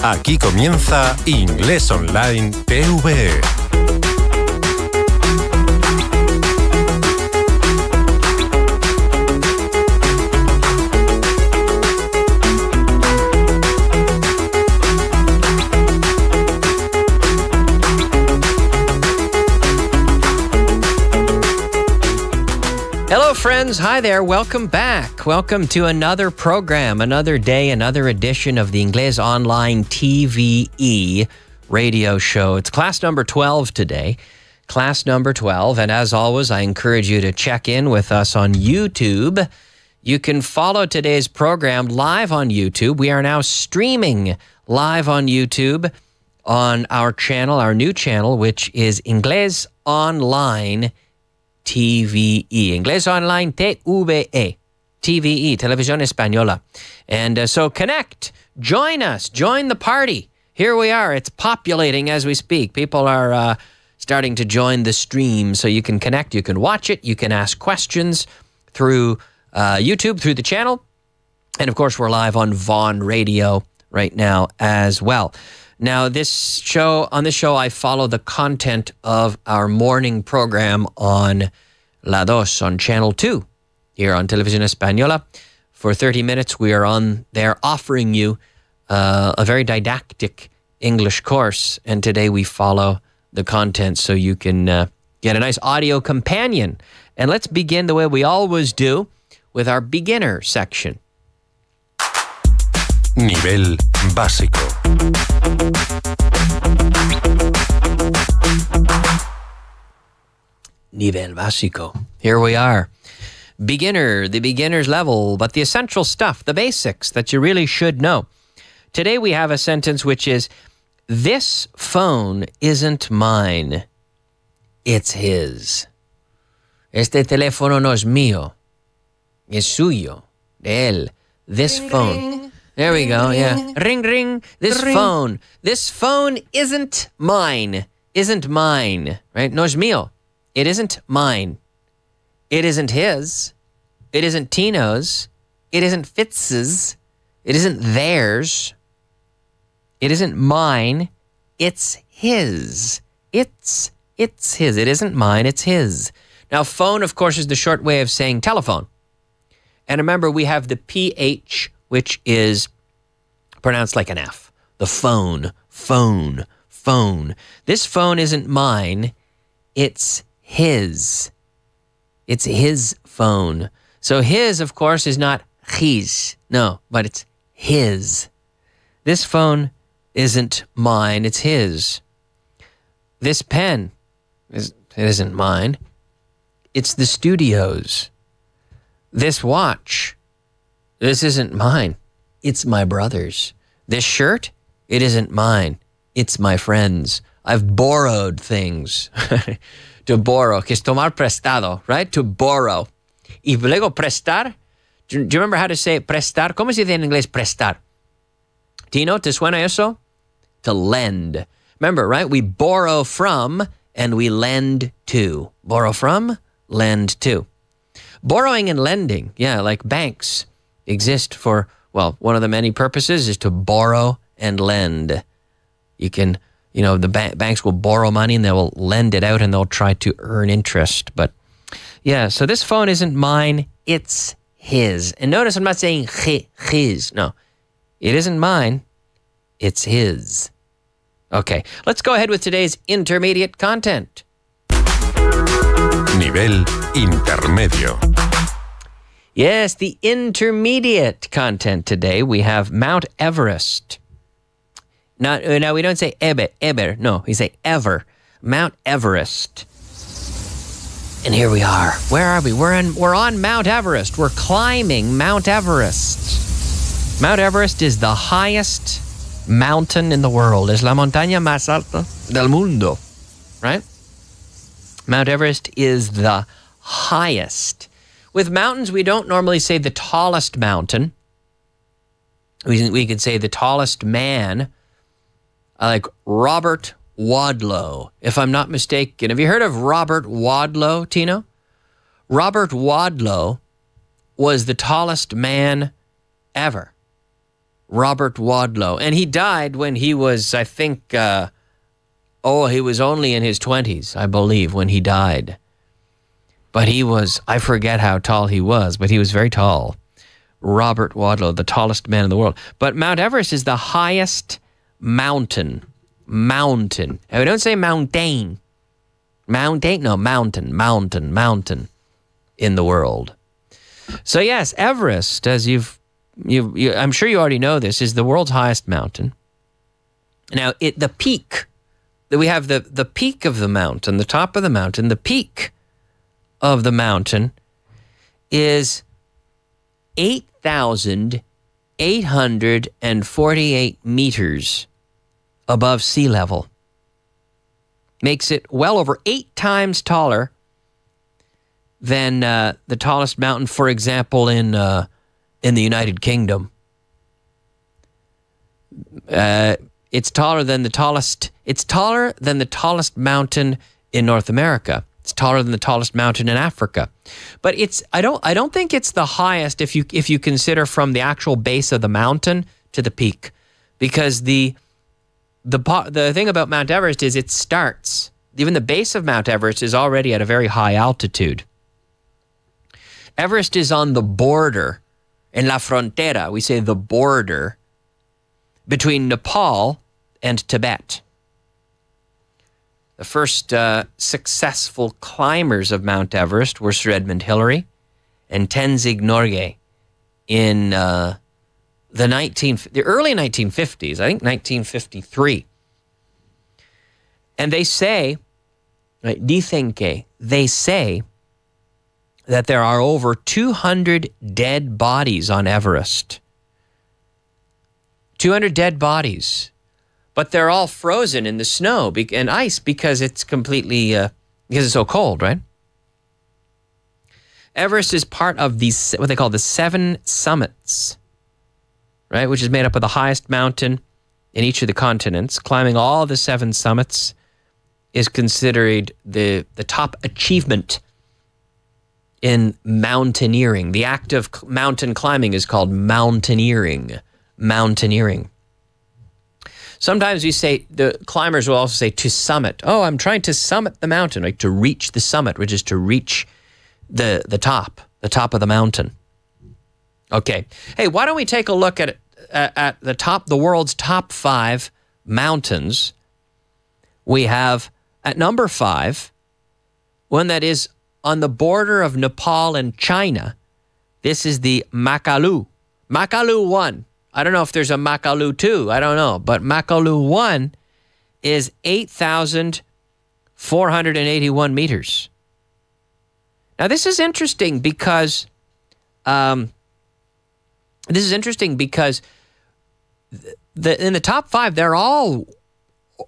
Aquí comienza Inglés Online TVE. Hello, friends. Hi there. Welcome back. Welcome to another program, another day, another edition of the Inglés Online TVE radio show. It's class number 12 today, class number 12. And as always, I encourage you to check in with us on YouTube. You can follow today's program live on YouTube. We are now streaming live on YouTube on our channel, our new channel, which is Inglés Online TVE, Inglés Online TVE, TVE, Televisión Española. And so connect, join us, join the party. Here we are. It's populating as we speak. People are starting to join the stream, so you can connect, you can watch it, you can ask questions through YouTube, through the channel. And of course, we're live on Vaughan Radio right now as well. Now, on this show, I follow the content of our morning program on La Dos, on Channel 2, here on Televisión Española. For 30 minutes, we are on there offering you a very didactic English course. And today we follow the content so you can get a nice audio companion. And let's begin the way we always do with our beginner section. Nivel básico. Nivel básico. Here we are. Beginner, the beginner's level, but the essential stuff, the basics that you really should know. Today we have a sentence which is, this phone isn't mine, it's his. Este teléfono no es mío, es suyo, de él. This phone. There we go, yeah. Ring, ring, this phone. This phone isn't mine. Isn't mine, right? No es mío. It isn't mine. It isn't his. It isn't Tino's. It isn't Fitz's. It isn't theirs. It isn't mine. It's his. It's his. It isn't mine. It's his. Now, phone, of course, is the short way of saying telephone. And remember, we have the PH, which is pronounced like an F. The phone, phone, phone. This phone isn't mine. It's his. It's his phone. So his, of course, is not his. No, but it's his. This phone isn't mine. It's his. This pen, it isn't mine. It's the studio's. This watch, this isn't mine. It's my brother's. This shirt, it isn't mine. It's my friend's. I've borrowed things. To borrow, que es tomar prestado, right? To borrow. Y luego prestar. Do you remember how to say prestar? ¿Cómo se dice en inglés prestar? Tino, ¿te suena eso? To lend. Remember, right? We borrow from and we lend to. Borrow from, lend to. Borrowing and lending, yeah, like banks exist for, well, one of the many purposes is to borrow and lend. You can, the banks will borrow money and they will lend it out and they'll try to earn interest. But yeah, so this phone isn't mine, it's his. And notice I'm not saying his. No, it isn't mine, it's his. Okay, let's go ahead with today's intermediate content. Nivel intermedio. Yes, the intermediate content today. We have Mount Everest. Now we don't say eber. No, we say ever. Mount Everest. And here we are. Where are we? We're on Mount Everest. We're climbing Mount Everest. Mount Everest is the highest mountain in the world. Es la montaña más alta del mundo. Right? Mount Everest is the highest. With mountains, we don't normally say the tallest mountain. We could say the tallest man, like Robert Wadlow, if I'm not mistaken. Have you heard of Robert Wadlow, Tino? Robert Wadlow was the tallest man ever. Robert Wadlow. And he died when he was, I think, he was only in his 20s, I believe, when he died. But he was, I forget how tall he was, but he was very tall. Robert Wadlow, the tallest man in the world. But Mount Everest is the highest mountain. Mountain. And we don't say mountain. Mountain? No, mountain in the world. So yes, Everest, as I'm sure you already know this, is the world's highest mountain. Now, the peak, we have the peak of the mountain, the top of the mountain, the peak of the mountain is 8,848 meters above sea level. Makes it well over 8 times taller than the tallest mountain, for example, in the United Kingdom. It's taller than the tallest. It's taller than the tallest mountain in North America. It's taller than the tallest mountain in Africa. But I don't think it's the highest if you consider from the actual base of the mountain to the peak, because the thing about Mount Everest is it starts. Even the base of Mount Everest is already at a very high altitude. Everest is on the border, in la frontera, we say the border, between Nepal and Tibet. The first successful climbers of Mount Everest were Sir Edmund Hillary and Tenzing Norgay in the early 1950s, I think 1953. And they say, they say that there are over 200 dead bodies on Everest. 200 dead bodies. But they're all frozen in the snow and ice because it's completely, because it's so cold, right? Everest is part of these, what they call the 7 summits, right? Which is made up of the highest mountain in each of the continents. Climbing all the 7 summits is considered the top achievement in mountaineering. The act of mountain climbing is called mountaineering. Mountaineering. Sometimes we say, the climbers will also say to summit. Oh, I'm trying to summit the mountain, like to reach the summit, which is to reach the top of the mountain. Okay. Hey, why don't we take a look at the world's top 5 mountains? We have at number 5, one that is on the border of Nepal and China. This is the Makalu. Makalu 1. I don't know if there's a Makalu 2. I don't know. But Makalu 1 is 8,481 meters. Now, this is interesting because in the top 5, they're all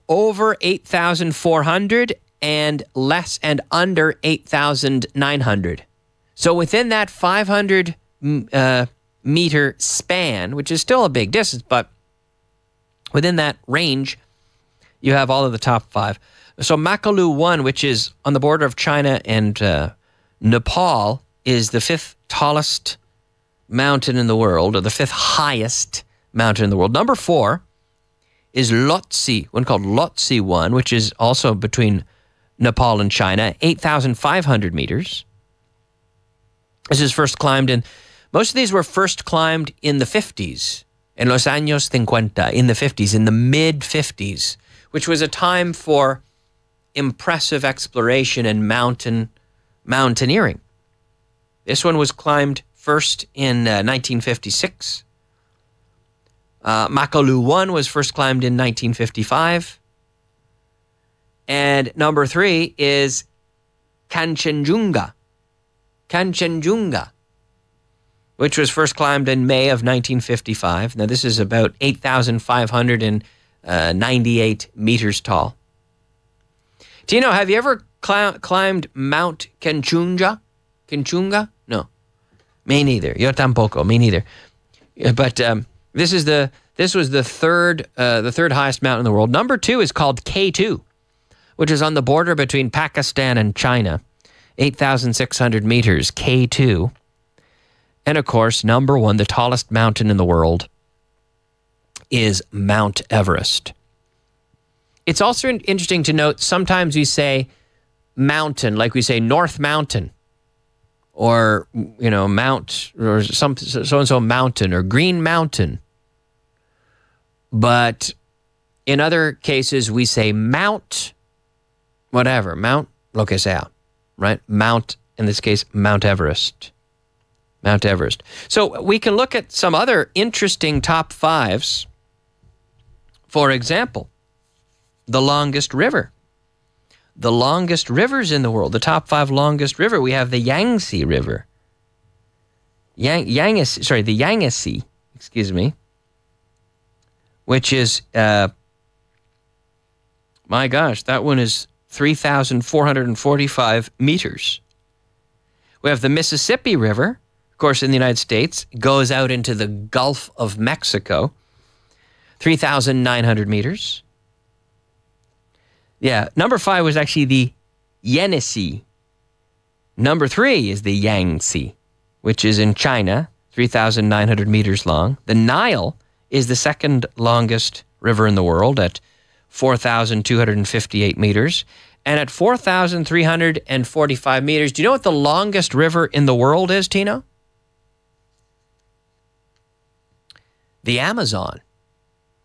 over 8,400 and less and under 8,900. So within that 500 meter span, which is still a big distance, but within that range, you have all of the top 5. So Makalu 1, which is on the border of China and Nepal, is the 5th tallest mountain in the world, or the 5th highest mountain in the world. Number 4 is Lhotse, one called Lhotse 1, which is also between Nepal and China, 8,500 meters. This is first climbed in, most of these were first climbed in the 50s, en los años 50, in the 50s, in the mid-50s, which was a time for impressive exploration and mountaineering. This one was climbed first in 1956. Makalu 1 was first climbed in 1955. And number 3 is Kanchenjunga. Kanchenjunga, which was first climbed in May of 1955. Now, this is about 8,598 meters tall. Tino, have you ever climbed Mount Kanchenjunga? Kanchenjunga? No. Me neither. Yo tampoco. Me neither. But this was the third highest mountain in the world. Number 2 is called K2, which is on the border between Pakistan and China. 8,600 meters, K2. And of course, number 1, the tallest mountain in the world, is Mount Everest. It's also interesting to note, sometimes we say mountain, like we say North Mountain, or, Mount, or so-and-so mountain, or Green Mountain. But in other cases, we say Mount, whatever, Mount, lo que sea, right? Mount, in this case, Mount Everest. Mount Everest. So we can look at some other interesting top fives. For example, the longest river. The longest rivers in the world, the top 5 longest river, we have the Yangtze River. The Yangtze, which is, my gosh, that one is 3,445 meters. We have the Mississippi River, of course, in the United States, goes out into the Gulf of Mexico, 3,900 meters. Yeah, number 5 was actually the Yenisei. Number 3 is the Yangtze, which is in China, 3,900 meters long. The Nile is the second longest river in the world at 4,258 meters. And at 4,345 meters, do you know what the longest river in the world is, Tino? The Amazon.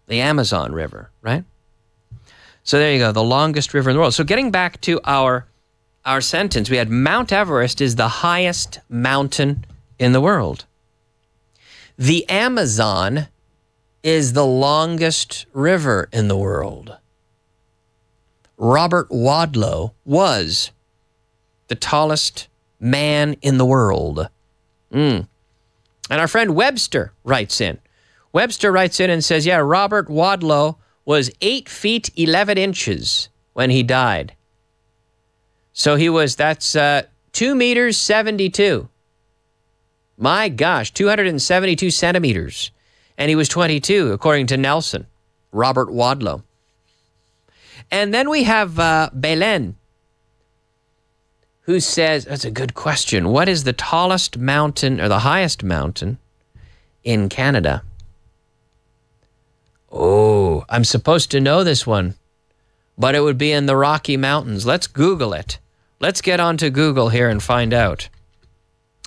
The Amazon River, right? So there you go, the longest river in the world. So getting back to our sentence, we had Mount Everest is the highest mountain in the world. The Amazon is the longest river in the world. Robert Wadlow was the tallest man in the world. And our friend Webster writes in. Webster writes in and says, yeah, Robert Wadlow was 8 feet 11 inches when he died. So that's 2 meters 72. My gosh, 272 centimeters. And he was 22, according to Nelson, Robert Wadlow. And then we have Belen, who says, that's a good question. What is the tallest mountain or the highest mountain in Canada? Oh, I'm supposed to know this one, but it would be in the Rocky Mountains. Let's Google it. Let's get onto Google here and find out.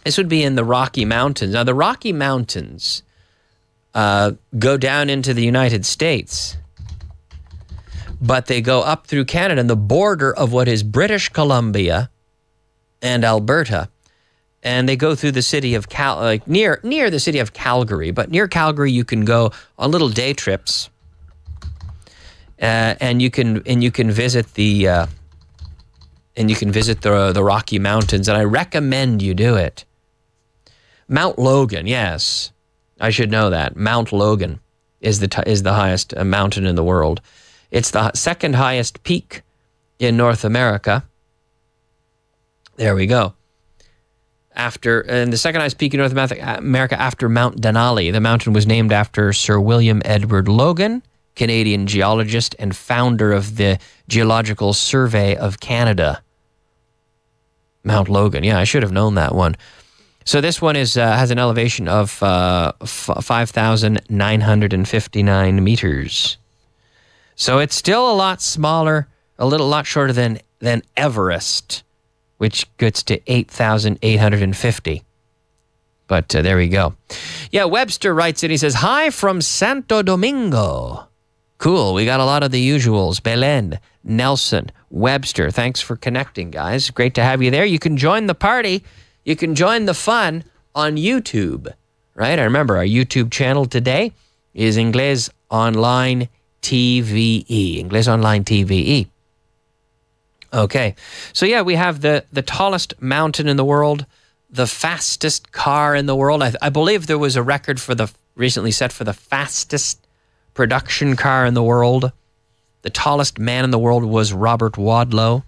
This would be in the Rocky Mountains. Now, the Rocky Mountains go down into the United States, but they go up through Canada and the border of what is British Columbia and Alberta. And they go through the city of near the city of Calgary. But near Calgary, you can go on little day trips, and you can visit the Rocky Mountains. And I recommend you do it. Mount Logan, yes, I should know that. Mount Logan is the highest mountain in the world. It's the second highest peak in North America. There we go. And the second highest peak in North America after Mount Denali. The mountain was named after Sir William Edward Logan, Canadian geologist and founder of the Geological Survey of Canada. Mount Logan. Yeah, I should have known that one. So this one has an elevation of 5,959 meters. So it's still a lot smaller, a lot shorter than Everest, which gets to 8,850. But there we go. Yeah, Webster writes in, he says, hi from Santo Domingo. Cool, we got a lot of the usuals. Belen, Nelson, Webster. Thanks for connecting, guys. Great to have you there. You can join the party. You can join the fun on YouTube, right? I remember our YouTube channel today is Inglés Online TVE. Inglés Online TVE. Okay, so yeah, we have the tallest mountain in the world, the fastest car in the world. I believe there was a record recently set for the fastest production car in the world. The tallest man in the world was Robert Wadlow.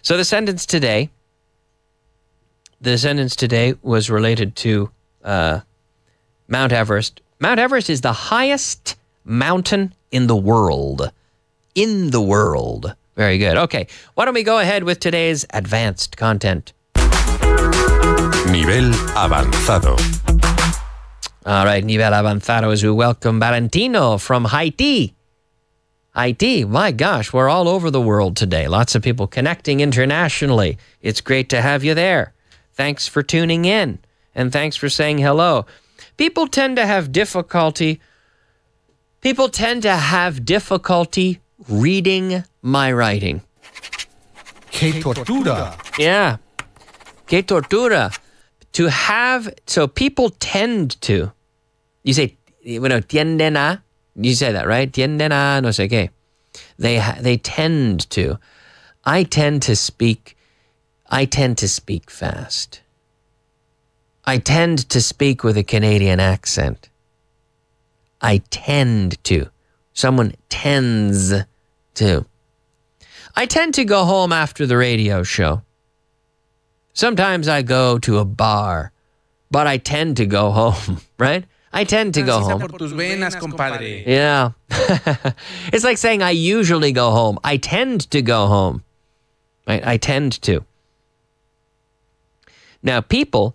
So the sentence today was related to Mount Everest. Mount Everest is the highest mountain in the world. In the world. Very good. Okay, why don't we go ahead with today's advanced content? Nivel avanzado. All right, nivel avanzado as we welcome Valentino from Haiti. Haiti, my gosh, we're all over the world today. Lots of people connecting internationally. It's great to have you there. Thanks for tuning in, and thanks for saying hello. People tend to have difficulty reading my writing. ¡Qué tortura! Yeah. Que tortura. So people tend to. You say, tienden a. You say that, right? Tienden a no sé qué. They tend to. I tend to speak fast. I tend to speak with a Canadian accent. I tend to. Someone tends to. I tend to go home after the radio show. Sometimes I go to a bar, but I tend to go home, right? I tend to go home. Por tus venas, compadre. Yeah. It's like saying I usually go home. I tend to go home. Right? I tend to. Now, people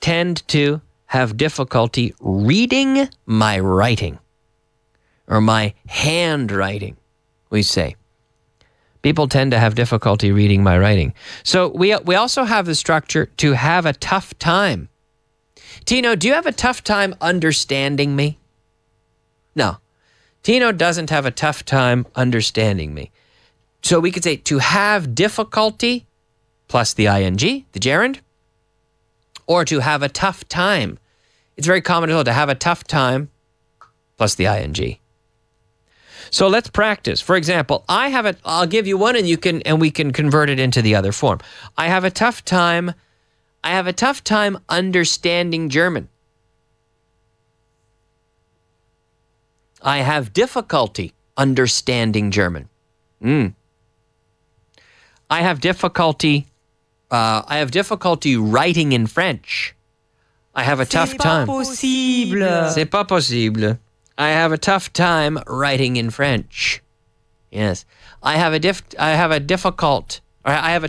tend to have difficulty reading my writing or my handwriting, we say. People tend to have difficulty reading my writing. So we also have the structure to have a tough time. Tino, do you have a tough time understanding me? No. Tino doesn't have a tough time understanding me. So we could say to have difficulty plus the ing, the gerund, or to have a tough time. It's very common as well to have a tough time plus the ing. So let's practice. For example, I'll give you one and we can convert it into the other form. I have a tough time understanding German. I have difficulty understanding German. I have difficulty writing in French. I have a tough time. C'est pas possible. I have a tough time writing in French. Yes. I have a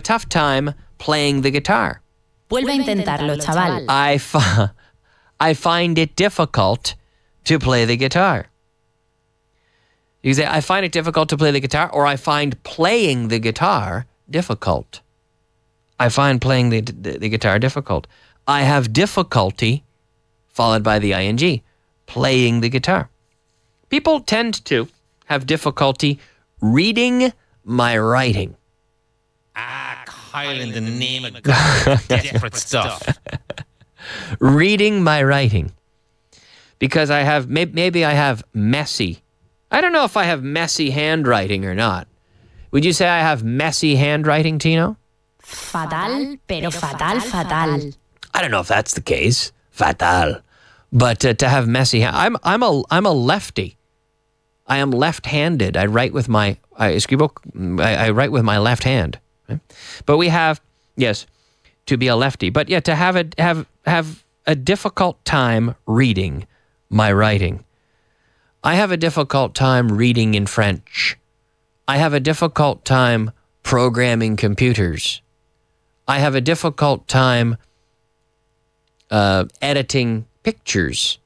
tough time playing the guitar. Vuelve a intentarlo, chaval. I find it difficult to play the guitar. You say, I find it difficult to play the guitar, or I find playing the guitar difficult. I find playing the guitar difficult. I have difficulty, followed by the ing, playing the guitar. People tend to have difficulty reading my writing. Kyle, in the name of God, desperate stuff. Reading my writing. Because I have, maybe I have messy. I don't know if I have messy handwriting or not. Would you say I have messy handwriting, Tino? Fatal, pero fatal. I don't know if that's the case. Fatal. But to have messy I'm a lefty. I am left-handed. I write with my I write with my left hand. Right? But we have, yes, to be a lefty. But yeah, to have a difficult time reading my writing. I have a difficult time reading in French. I have a difficult time programming computers. I have a difficult time editing pictures.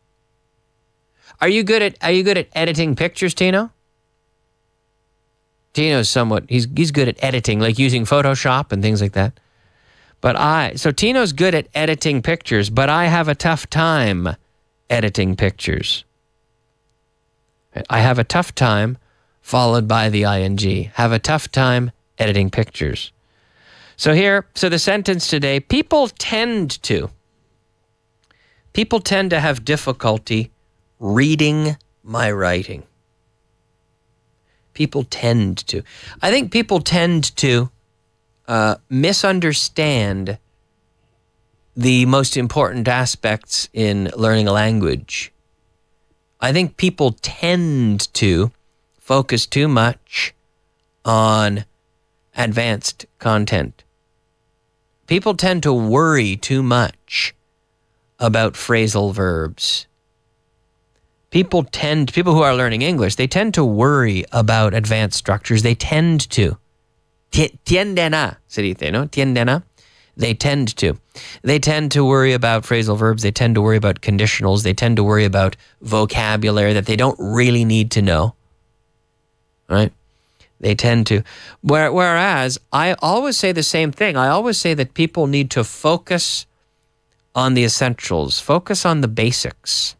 Are you good at editing pictures, Tino? Tino's he's good at editing, like using Photoshop and things like that. So Tino's good at editing pictures, but I have a tough time editing pictures. I have a tough time, followed by the ing. Have a tough time editing pictures. So the sentence today, people tend to have difficulty reading my writing. People tend to. I think people tend to misunderstand the most important aspects in learning a language. I think people tend to focus too much on advanced content. People tend to worry too much about phrasal verbs. People who are learning English, they tend to worry about advanced structures. They tend to. Tienden a, se dice, ¿no? Tienden a. They tend to. They tend to worry about phrasal verbs. They tend to worry about conditionals. They tend to worry about vocabulary that they don't really need to know. Right? They tend to. Whereas I always say the same thing. I always say that people need to focus on the essentials. Focus on the basics.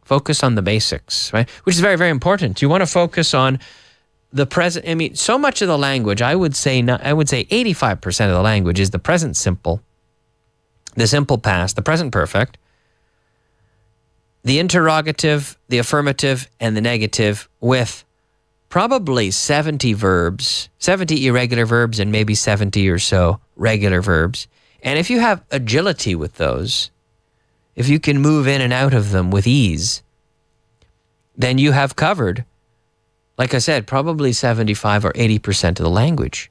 Focus on the basics, right? Which is very, very important. You want to focus on the present. I mean, so much of the language, I would say 85% of the language is the present simple, the simple past, the present perfect, the interrogative, the affirmative, and the negative, with probably 70 verbs, 70 irregular verbs, and maybe 70 or so regular verbs. And if you have agility with those, if you can move in and out of them with ease, then you have covered, like I said, probably 75 or 80% of the language.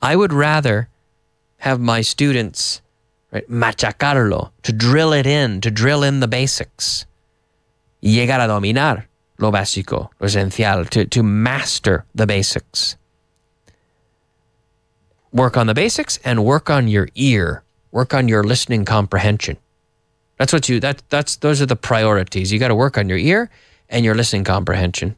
I would rather have my students, right, machacarlo, to drill in the basics. Llegar a dominar lo básico, lo esencial, to master the basics. Work on the basics and work on your ear. Work on your listening comprehension. Those are the priorities. You got to work on your ear and your listening comprehension.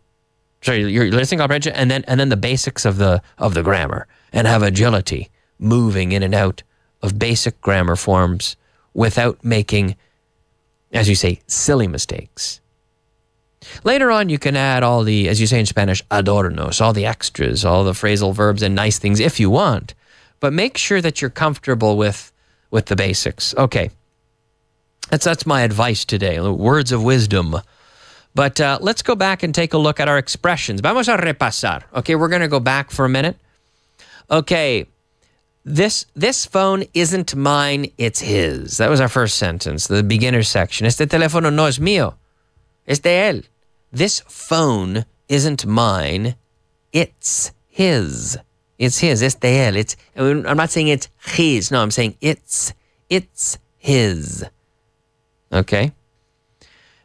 Sorry, your listening comprehension, and then the basics of the grammar, and have agility moving in and out of basic grammar forms without making, as you say, silly mistakes. Later on, you can add all the, as you say in Spanish, adornos, all the extras, all the phrasal verbs and nice things if you want, but make sure that you're comfortable with the basics. Okay. That's my advice today, words of wisdom. But let's go back and take a look at our expressions. Vamos a repasar. Okay, we're going to go back for a minute. Okay, this phone isn't mine, it's his. That was our first sentence, the beginner section. Este teléfono no es mío, es de él. This phone isn't mine, it's his. It's his, es de él. I'm not saying it's his, no, I'm saying it's his. Okay.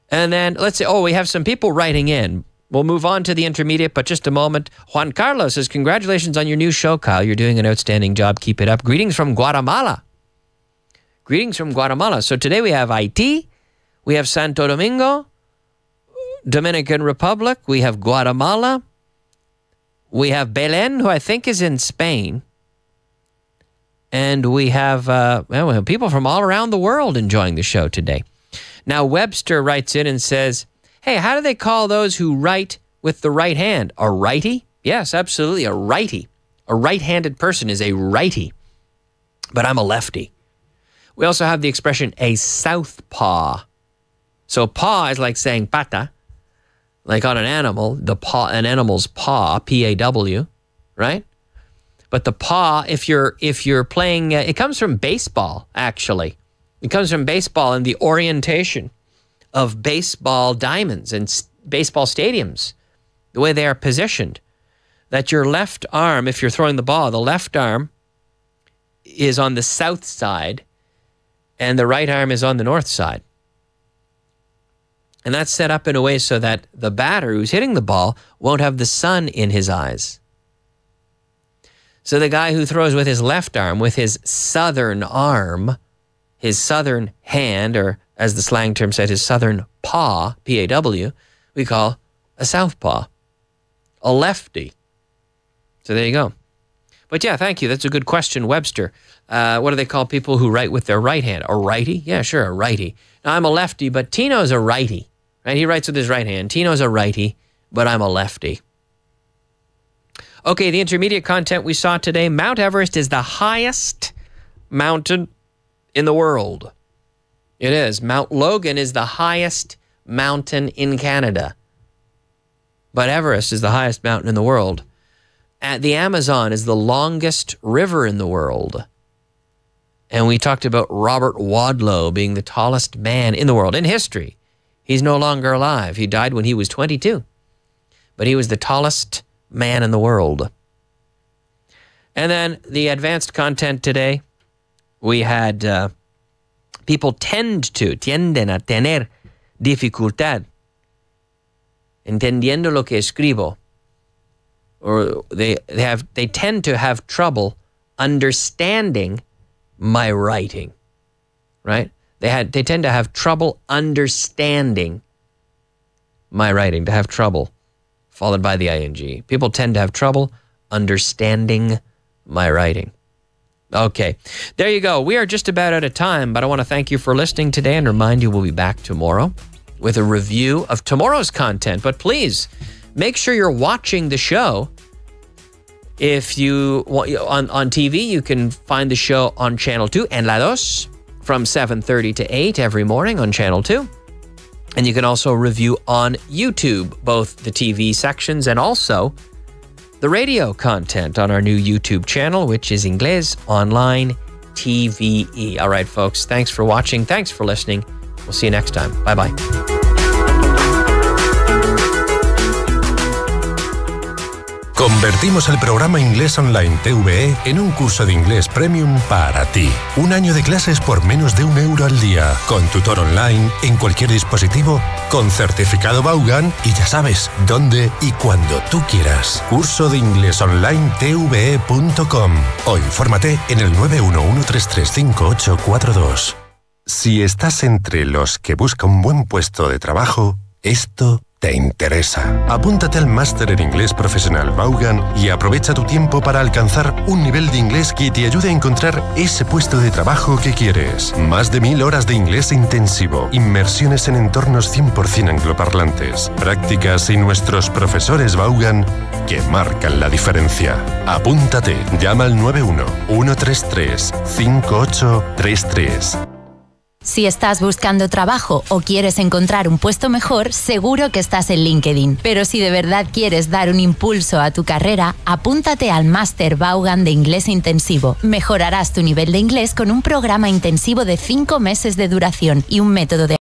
And then let's say, we have some people writing in. We'll move on to the intermediate, but just a moment. Juan Carlos says, congratulations on your new show, Kyle. You're doing an outstanding job. Keep it up. Greetings from Guatemala. Greetings from Guatemala. So today we have Haiti, we have Santo Domingo, Dominican Republic, we have Guatemala, we have Belén, who I think is in Spain, and we have people from all around the world enjoying the show today. Now, Webster writes in and says, hey, how do they call those who write with the right hand? A righty? Yes, absolutely, a righty. A right-handed person is a righty, but I'm a lefty. We also have the expression a southpaw. So paw is like saying pata, like on an animal, an animal's paw, P-A-W, right? But the paw, if you're playing, it comes from baseball, actually. It comes from baseball and the orientation of baseball diamonds and baseball stadiums, the way they are positioned, that your left arm, if you're throwing the ball, the left arm is on the south side and the right arm is on the north side. And that's set up in a way so that the batter who's hitting the ball won't have the sun in his eyes. So the guy who throws with his left arm, with his southern arm, his southern hand, or as the slang term said, his southern paw, P-A-W, we call a southpaw, a lefty. So there you go. But yeah, thank you. That's a good question, Webster. What do they call people who write with their right hand? A righty? Yeah, sure, a righty. Now, I'm a lefty, but Tino's a righty. Right? He writes with his right hand. Tino's a righty, but I'm a lefty. Okay, the intermediate content we saw today. Mount Everest is the highest mountain in the world. It is. Mount Logan is the highest mountain in Canada. But Everest is the highest mountain in the world. The Amazon is the longest river in the world. And we talked about Robert Wadlow being the tallest man in the world in history. He's no longer alive. He died when he was 22. But he was the tallest man in the world. And then the advanced content today, we had people tienden a tener dificultad entendiendo lo que escribo, or they tend to have trouble understanding my writing, right? They tend to have trouble understanding my writing, to have trouble, followed by the ing. People tend to have trouble understanding my writing. Okay, there you go. We are just about out of time, but I want to thank you for listening today and remind you we'll be back tomorrow with a review of tomorrow's content. But please, make sure you're watching the show. If you want on TV, you can find the show on Channel 2, En la Dos, from 7:30 to 8 every morning on Channel 2. And you can also review on YouTube, both the TV sections and also the radio content on our new YouTube channel, which is Inglés Online TVE. All right, folks, thanks for watching. Thanks for listening. We'll see you next time. Bye-bye. Convertimos el programa Inglés Online TVE en un curso de inglés premium para ti. Un año de clases por menos de €1 al día, con tutor online, en cualquier dispositivo, con certificado Vaughan y ya sabes, dónde y cuando tú quieras. Curso de Inglés Online TVE.com o infórmate en el 911335842. Si estás entre los que busca un buen puesto de trabajo, esto te interesa. Apúntate al Máster en Inglés Profesional Vaughan y aprovecha tu tiempo para alcanzar un nivel de inglés que te ayude a encontrar ese puesto de trabajo que quieres. Más de 1000 horas de inglés intensivo, inmersiones en entornos 100% angloparlantes, prácticas y nuestros profesores Vaughan que marcan la diferencia. Apúntate, llama al 911335833. Si estás buscando trabajo o quieres encontrar un puesto mejor, seguro que estás en LinkedIn. Pero si de verdad quieres dar un impulso a tu carrera, apúntate al Máster Vaughan de Inglés Intensivo. Mejorarás tu nivel de inglés con un programa intensivo de 5 meses de duración y un método de